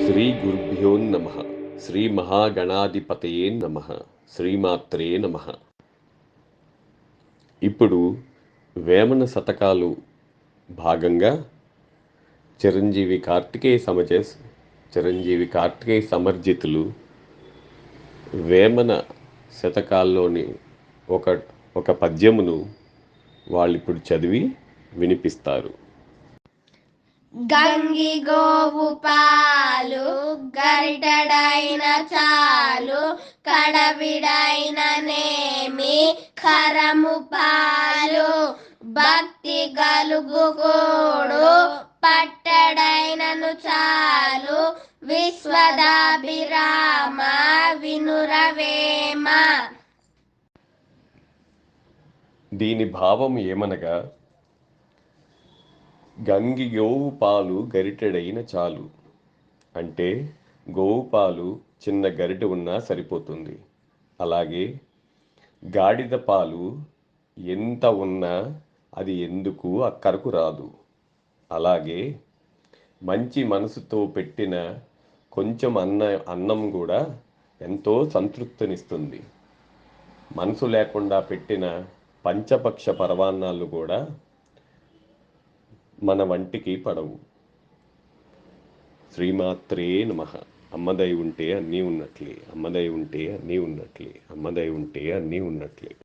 శ్రీ గురుభ్యో నమ. శ్రీ మహాగణాధిపతయే నమ. శ్రీమాత్రే నమ. ఇప్పుడు వేమన శతకాలు భాగంగా చిరంజీవి కార్తికేయ సమర్జితులు వేమన శతకాల్లోని ఒక ఒక పద్యమును వాళ్ళిప్పుడు చదివి వినిపిస్తారు. గంగి గోవు పాలు గరిటెడైన చాలు, కడవిడైన నేమి ఖరము పాలు. భక్తి గలుగుగోడు పట్టెడైనను చాలు, విశ్వదాభిరామ వినురవేమ. దీని భావం ఏమనగా, గంగి గోవు పాలు గరిటెడైన చాలు అంటే గోవు పాలు చిన్న గరిటె ఉన్నా సరిపోతుంది. అలాగే గాడిద పాలు ఎంత ఉన్నా అది ఎందుకు అక్కరకు రాదు. అలాగే మంచి మనసుతో పెట్టిన కొంచెం అన్నం కూడా ఎంతో సంతృప్తినిస్తుంది. మనసు లేకుండా పెట్టిన పంచపక్ష పరవాన్నాలు కూడా మన వంటికి పడవు. శ్రీమాత్రే నమః. అమ్మదై ఉంటే అన్నీ ఉన్నట్లే, అమ్మదై ఉంటే అన్నీ ఉన్నట్లే, అమ్మదై ఉంటే అన్నీ ఉన్నట్లే.